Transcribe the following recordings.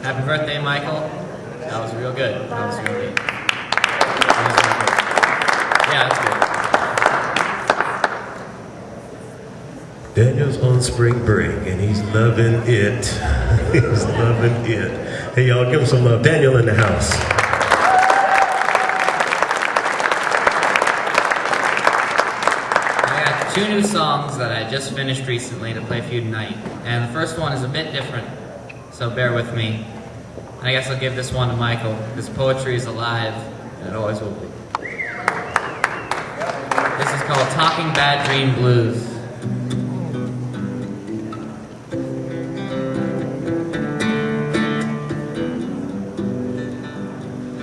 Happy birthday, Michael. That was real good. That was real good. Yeah, that's good. Daniel's on spring break and he's loving it. He's loving it. Hey, y'all, give him some love. Daniel in the house. I got 2 new songs that I just finished recently to play for you tonight. And the first one is a bit different, so bear with me. And I guess I'll give this one to Michael, because poetry is alive, and it always will be. This is called Talking Bad Dream Blues.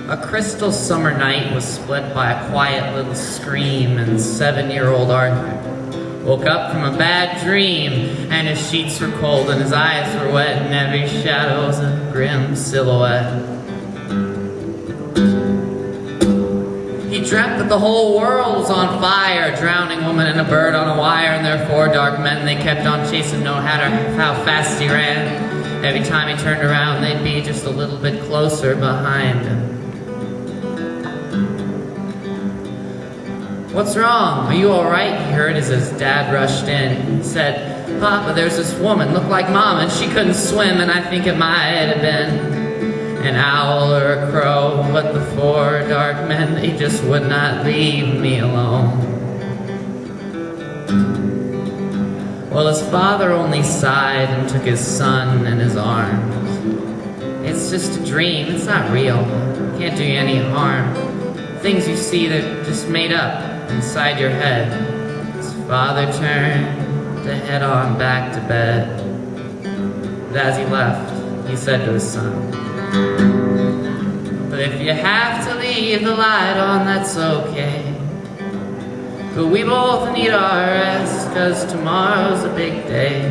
A crystal summer night was split by a quiet little scream, and 7-year-old Arthur woke up from a bad dream, and his sheets were cold and his eyes were wet, and every shadow was a grim silhouette. He dreamt that the whole world was on fire, a drowning woman and a bird on a wire, and there were 4 dark men. They kept on chasing no matter how fast he ran. Every time he turned around, they'd be just a little bit closer behind him. "What's wrong? Are you all right?" he heard as his dad rushed in. He said, "Papa, there's this woman, looked like Mom, and she couldn't swim, and I think it might have been an owl or a crow, but the 4 dark men, they just would not leave me alone." Well, his father only sighed and took his son in his arms. "It's just a dream, it's not real, it can't do you any harm. Things you see, they're just made up inside your head." His father turned to head on back to bed. But as he left, he said to his son, "But if you have to leave the light on, that's okay. But we both need our rest, 'cause tomorrow's a big day.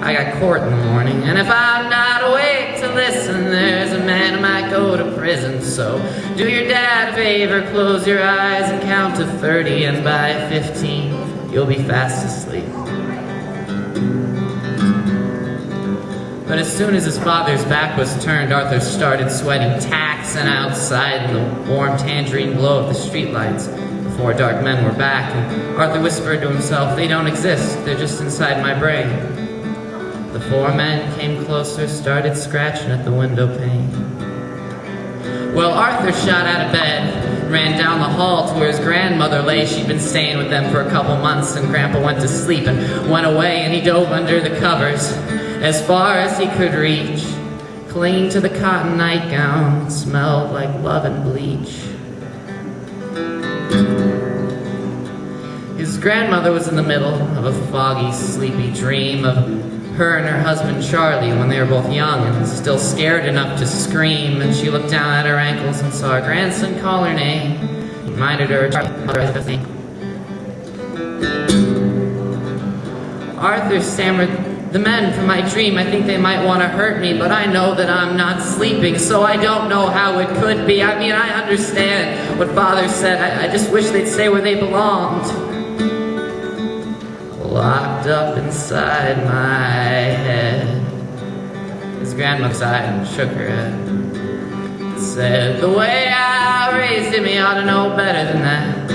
I got court in the morning, and if I'm not awake to listen, there's a man who might go to prison. So do your dad a favor, close your eyes and count to 30, and by 15, you'll be fast asleep." But as soon as his father's back was turned, Arthur started sweating tacks, and outside in the warm tangerine glow of the streetlights, the 4 dark men were back, and Arthur whispered to himself, "They don't exist, they're just inside my brain." The 4 men came closer, started scratching at the window pane. Well, Arthur shot out of bed, ran down the hall to where his grandmother lay. She'd been staying with them for a couple months, and Grandpa went to sleep and went away, and he dove under the covers as far as he could reach, clinging to the cotton nightgown, smelled like love and bleach. His grandmother was in the middle of a foggy, sleepy dream of her and her husband Charlie when they were both young and still scared enough to scream, and she looked down at her ankles and saw her grandson call her name. He reminded her of Charlie's name. Arthur stammered, "The men from my dream, I think they might want to hurt me, but I know that I'm not sleeping, so I don't know how it could be. I mean, I understand what Father said. I just wish they'd stay where they belonged. Locked up inside my head." His grandmother sighed and shook her head. Said, "The way I raised him, he ought to know better than that.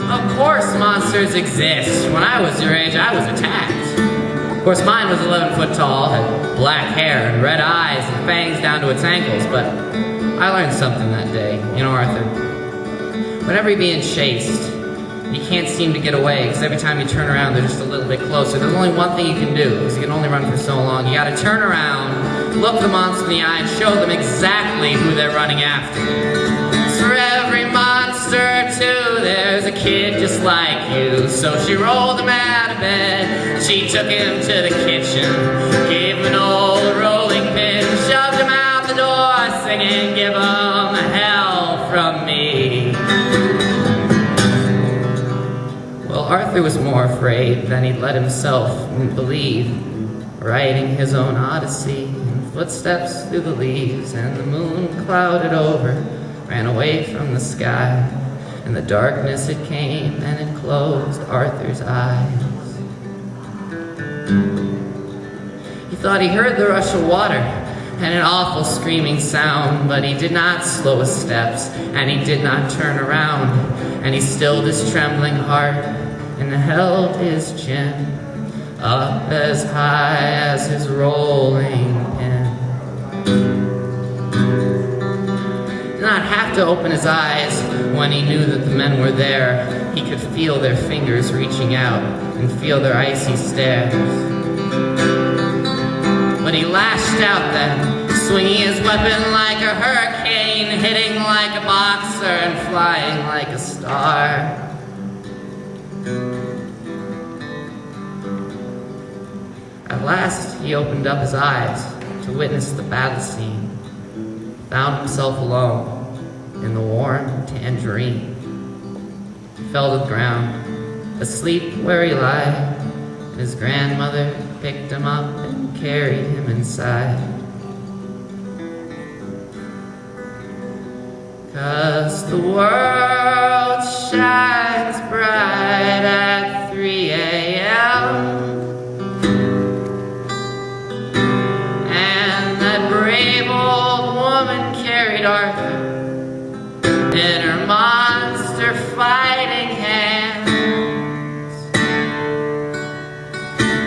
Of course monsters exist. When I was your age, I was attacked. Of course mine was 11 foot tall, had black hair and red eyes and fangs down to its ankles, but I learned something that day. You know, Arthur, whenever you're being chased, you can't seem to get away, because every time you turn around, they're just a little bit closer. There's only one thing you can do, because you can only run for so long. You gotta turn around, look the monster in the eye, and show them exactly who they're running after. For every monster, too, there's a kid just like you." So she rolled him out of bed, she took him to the kitchen, gave him an old rolling pin, shoved him out the door, singing, "Give him hell from me." Well, Arthur was more afraid than he'd let himself believe, writing his own odyssey in footsteps through the leaves, and the moon clouded over, ran away from the sky. In the darkness it came, and it closed Arthur's eyes. He thought he heard the rush of water and an awful screaming sound, but he did not slow his steps, and he did not turn around, and he stilled his trembling heart and held his chin up as high as his rolling pin. He did not have to open his eyes when he knew that the men were there. He could feel their fingers reaching out and feel their icy stares. But he lashed out then, swinging his weapon like a hurricane, hitting like a boxer and flying like a star. At last he opened up his eyes to witness the battle scene, found himself alone in the warm tangerine. He fell to the ground, asleep where he lay. His grandmother picked him up and carried him inside. 'Cause the world shines bright at 3 a.m. and that brave old woman carried Arthur in her monster fighting hands,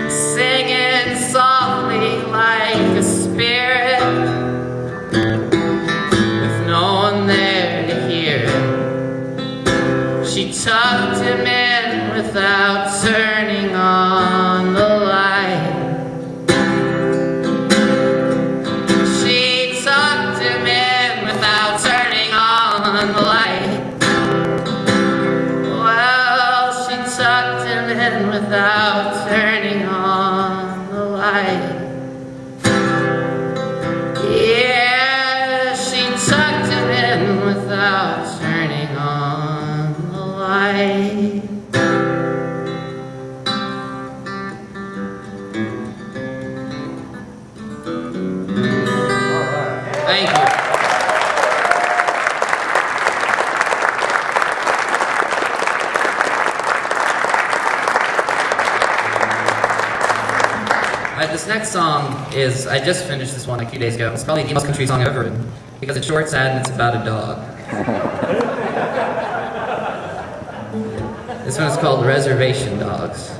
singing softly like a spirit, with no one there to hear it. She tucked him in without turning on the light. She tucked him in without turning on the light. Well, she tucked him in without turning on the light. Yeah, she tucked him in without turning on the light. Thank you. This next song is, I just finished this one a few days ago. It's probably the most country song I've ever written, because it's short, sad, and it's about a dog. This one is called Reservation Dogs.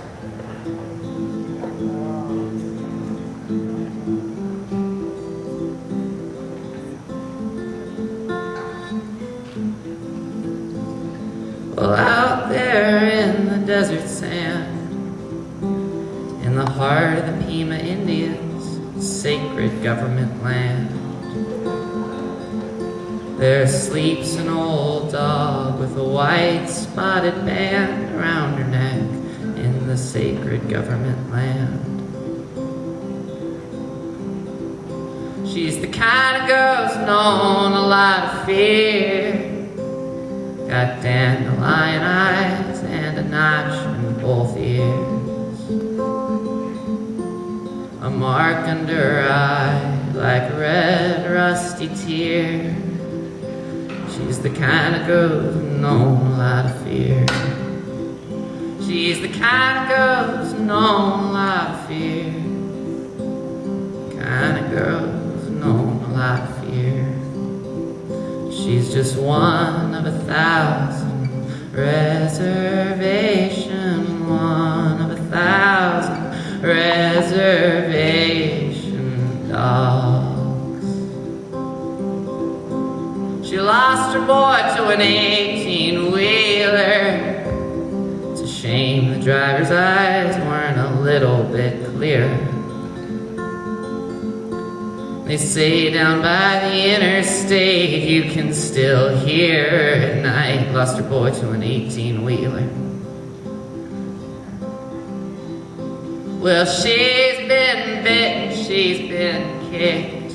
Well, out there in the desert sand, in the heart of the Pima Indians, sacred government land, there sleeps an old dog with a white spotted band around her neck in the sacred government land. She's the kind of girl who's known a lot of fear, got dandelion eyes and a notch in both ears, a mark under her eye like a red rusty tear. She's the kind of girl who's known a lot of fear. She's the kind of girl who's known a lot of fear. Kind of girl who's known a lot of fear. She's just one of 1,000 reservation, one of 1,000 reservation dogs. She lost her boy to an 18-wheeler. It's a shame the driver's eyes weren't a little bit clearer. They say down by the interstate you can still hear her at night. Lost her boy to an 18-wheeler. Well, she's been bitten, she's been kicked,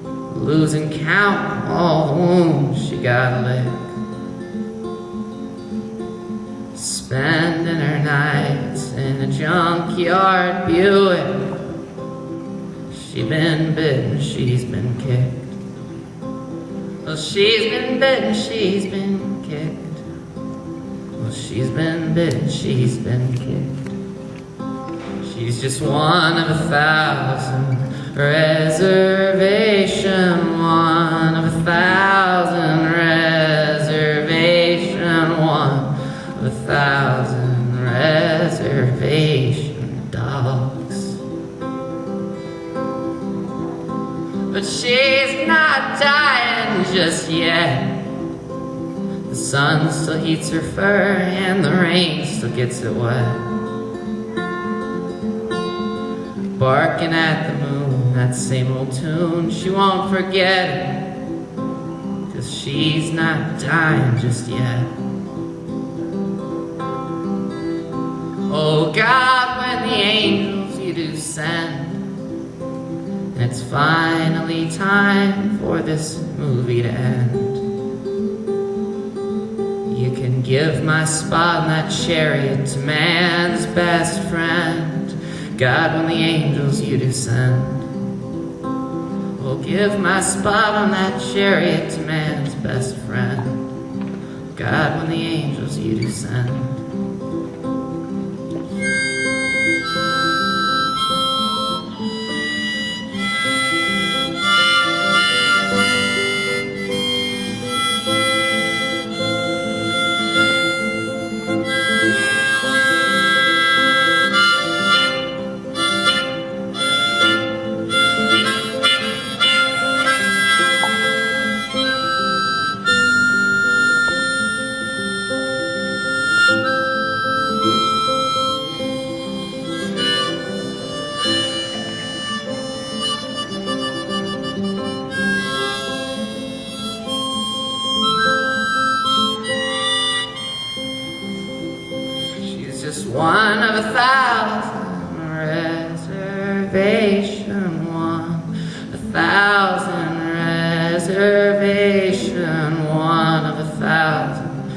losing count of all the wounds she got licked, spending her nights in a junkyard Buick. She's been bitten, she's been kicked. Well, she's been bitten, she's been kicked. Well, she's been bitten, she's been kicked. She's just one of 1,000. Reservation, one of 1,000. Reservation, one of 1,000. Reservation dogs. But she's not dying just yet. The sun still heats her fur and the rain still gets it wet. Barking at the moon, that same old tune, she won't forget it, 'cause she's not dying just yet. Oh God, when the angels you do send, and it's finally time for this movie to end, you can give my spot in that chariot to man's best friend. God, when the angels you do send, oh, give my spot on that chariot to man's best friend. God, when the angels you do send. Just one of 1,000. Reservation, one of 1,000. Reservation, one of 1,000.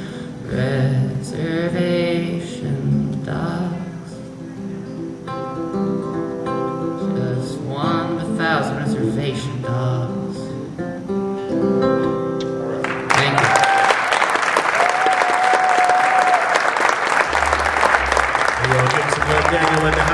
Reservation dogs. Just one of 1,000 reservation dogs. Thank you. Y'all give some love, Daniel, in the house.